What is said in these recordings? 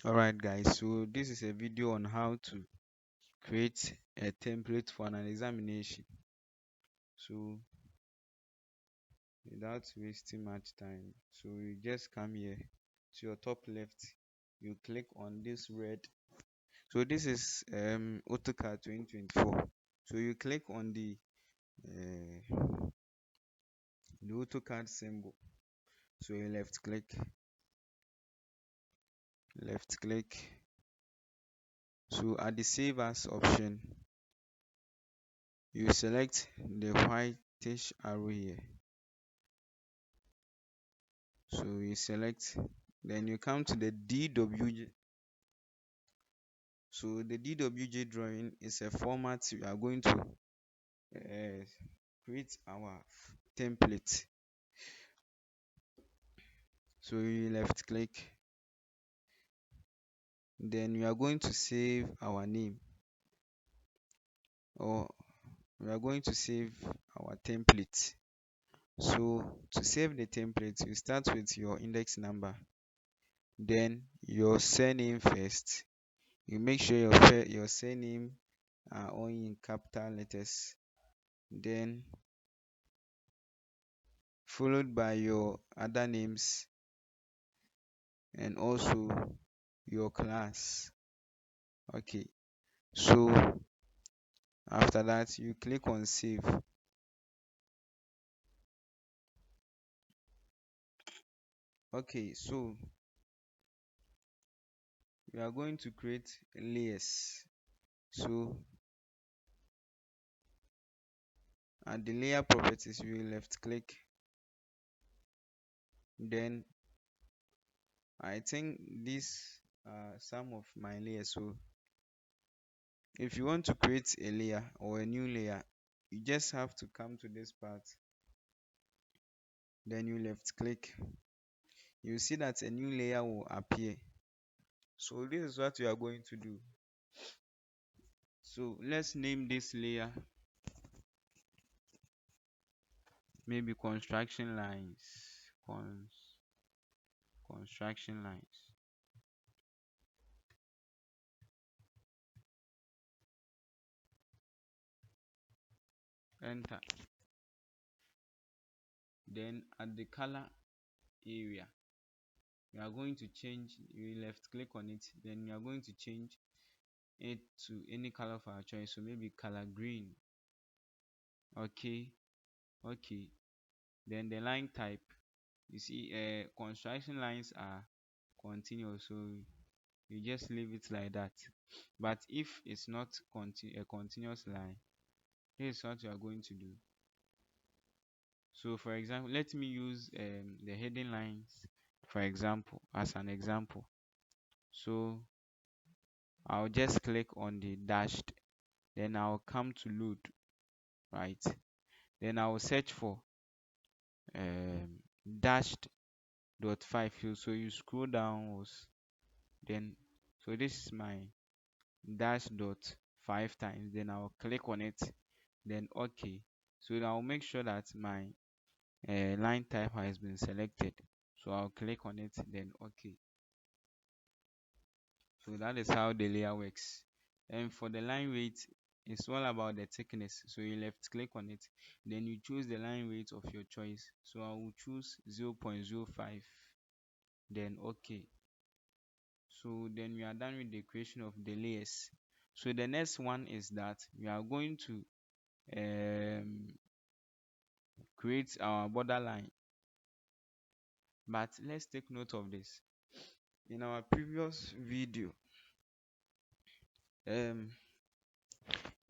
Alright guys, so this is a video on how to create a template for an examination. So without wasting much time, so you just come here to your top left, you click on this red. So this is AutoCAD 2024. So you click on the AutoCAD symbol. So you left click. So at the save as option, you select the whitish arrow here. So you select, then you come to the DWJ. So the DWJ drawing is a format we are going to create our template. So you left click, then we are going to save our name, or we are going to save our template. So to save the template, you start with your index number, then your surname first. You make sure your surname are all in capital letters, then followed by your other names and also your class. Okay, so after that you click on save. Okay, so we are going to create layers. So at the layer properties, we will left click, then I think these are some of my layers. So if you want to create a layer or a new layer, you just have to come to this part, then you left click. You see that a new layer will appear. So this is what we are going to do. So let's name this layer maybe construction lines. Construction lines. Enter. Then at the color area, we are going to change. You left click on it, then we are going to change it to any color of our choice. So maybe color green. Okay. Then the line type, you see construction lines are continuous, so you just leave it like that. But if it's not a continuous line, this is what you are going to do. So for example, let me use the heading lines for example as an example. So I'll just click on the dashed, then I'll come to load, right? Then I'll search for dashed dot 5 field. So you scroll downwards, then so this is my dash dot 5 times, then I'll click on it, then okay. So I'll make sure that my line type has been selected, so I'll click on it, then okay. So that is how the layer works. And for the line weight, it's all about the thickness. So you left click on it, then you choose the line weight of your choice. So I will choose 0.05, then okay. So then we are done with the creation of the layers. So the next one is that we are going to create our borderline. But let's take note of this. In our previous video,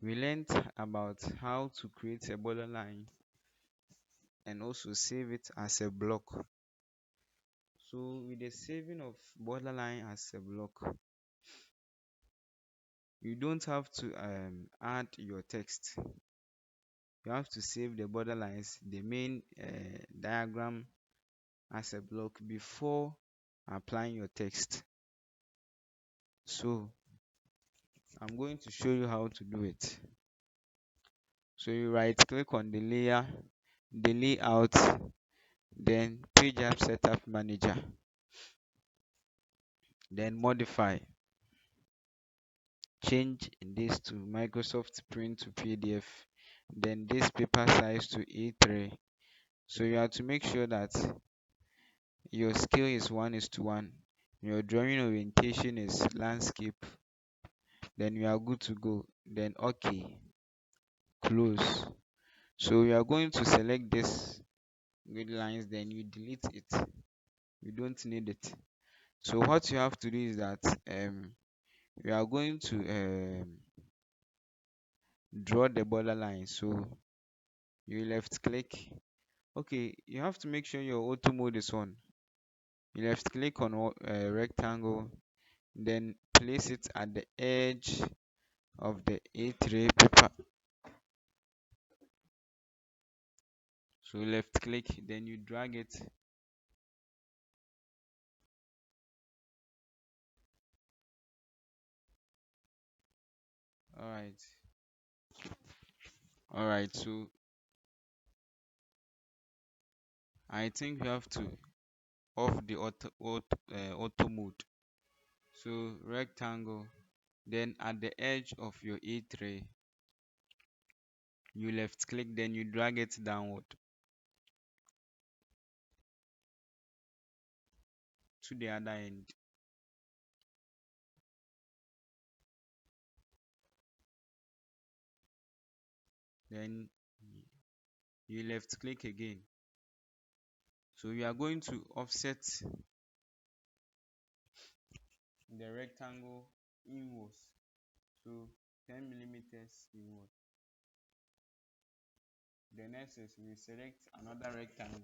we learned about how to create a borderline and also save it as a block. So with the saving of borderline as a block, you don't have to add your text. You have to save the borderlines, the main diagram as a block before applying your text. So I'm going to show you how to do it. So you right click on the layer, the layout, then page app setup manager, then modify, change this to Microsoft Print to PDF, then this paper size to A3. So you have to make sure that your scale is 1:1, your drawing orientation is landscape, then you are good to go. Then okay, close. So you are going to select this grid lines, then you delete it. You don't need it. So what you have to do is that you are going to draw the border line. So you left click. Okay, you have to make sure your auto mode is on. You left click on rectangle, then place it at the edge of the A3 paper. So left click, then you drag it. All right, so I think you have to off the auto mode. So rectangle, then at the edge of your A3 you left click, then you drag it downward to the other end. Then you left click again. So you are going to offset the rectangle inwards, so 10 millimeters inward. The next is we select another rectangle.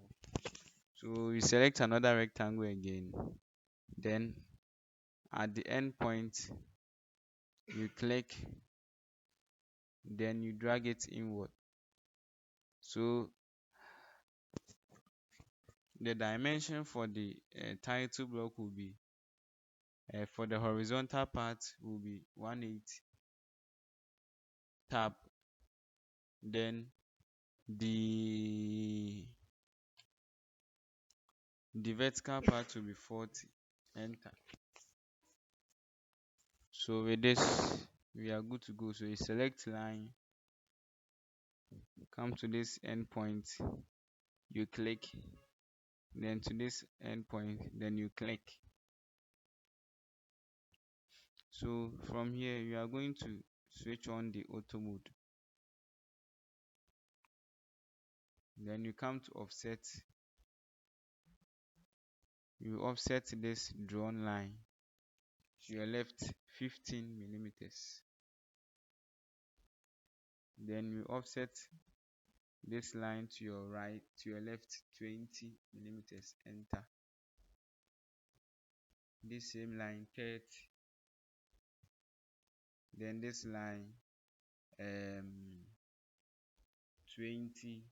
So we select another rectangle again. Then at the end point you click, then you drag it inward. So the dimension for the title block will be for the horizontal part will be 180 tab, then the vertical part will be 40, enter. So with this we are good to go. So you select line, come to this endpoint, you click, then to this endpoint, then you click. So from here you are going to switch on the auto mode, then you come to offset. You offset this drawn line to your left 15 millimeters, then you offset this line to your right, to your left 20 millimeters, enter. This same line 30, then this line 20,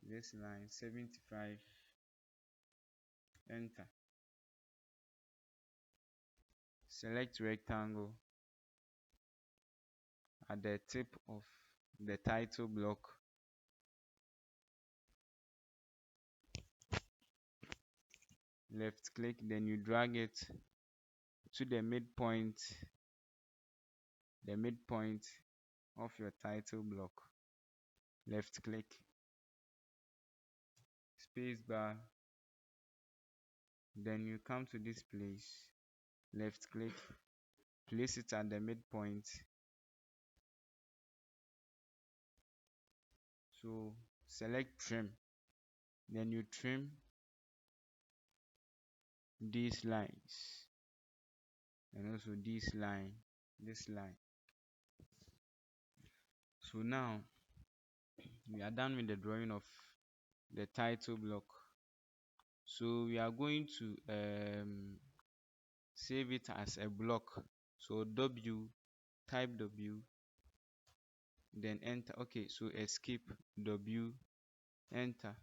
this line 75, enter. Select rectangle at the tip of the title block, left click, then you drag it to the midpoint of your title block, left click, space bar, then you come to this place, left click, place it at the midpoint. So select trim, then you trim these lines and also this line. So now we are done with the drawing of the title block. So we are going to save it as a block. So type W, then enter. Okay, so escape, W, enter.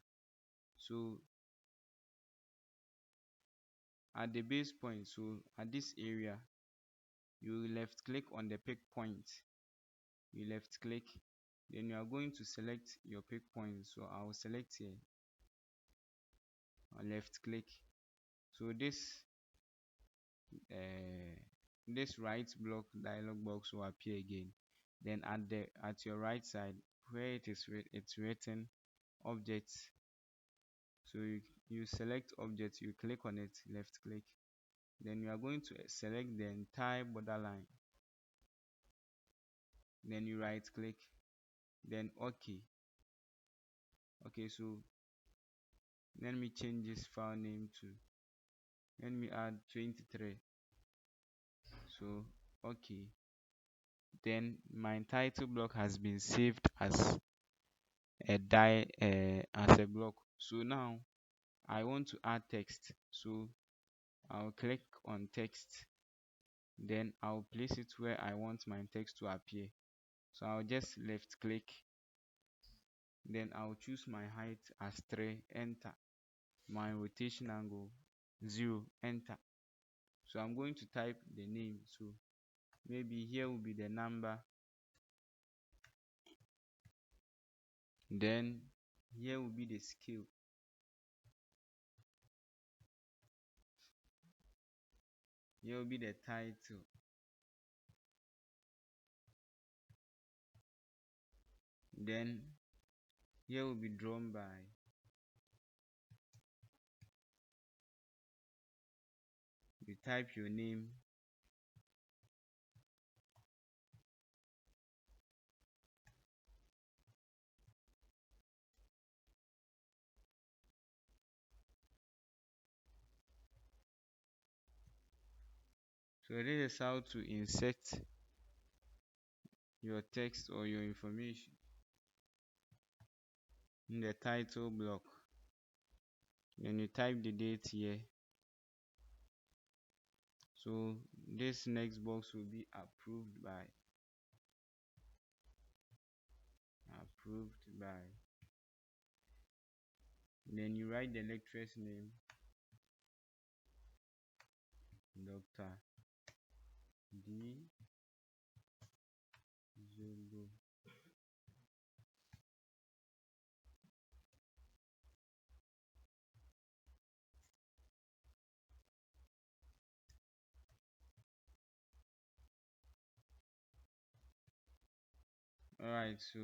So at the base point, so at this area, you left click on the pick point, you left click, then you are going to select your pick point. So I will select here, I left click, So uh, this right block dialog box will appear again. Then at your right side where it's written objects, so you select object, you click on it, left click, then you are going to select the entire borderline, then you right click, then okay. So let me change this file name to, let me add 23. So okay, then my title block has been saved as as a block. So now I want to add text, so I'll click on text, then I'll place it where I want my text to appear. So I'll just left click, then I'll choose my height as 3, enter, my rotation angle 0, enter. So I'm going to type the name, so maybe here will be the number, then here will be the scale, here will be the title, then here will be drawn by, you type your name, so this is how to insert your text or your information in the title block. Then you type the date here, so this next box will be approved by, then you write the lecturer's name, Dr. D. Zulu. Alright, so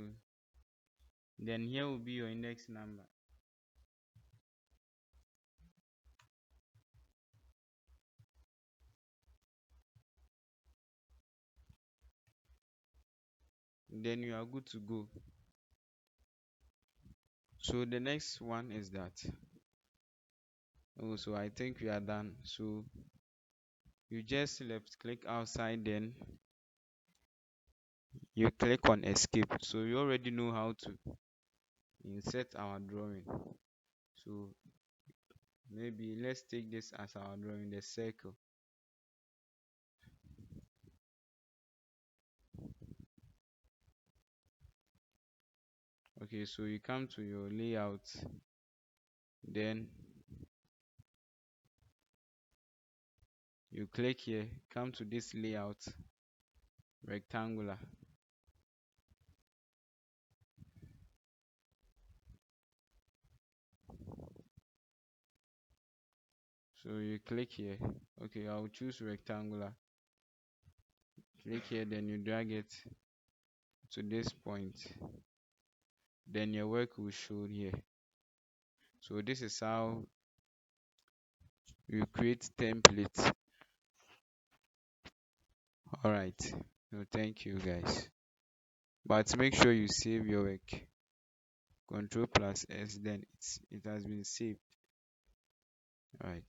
then here will be your index number. Then you are good to go. So the next one is that, oh, so I think we are done. So you just left click outside, then you click on escape. So you already know how to insert our drawing. So maybe let's take this as our drawing, the circle. Okay, so you come to your layout, then you click here, come to this layout, rectangular. So you click here, okay, I'll choose rectangular, click here, then you drag it to this point, then your work will show here. So this is how you create templates. All right, so thank you guys, but make sure you save your work, Control plus S, then it has been saved. All right.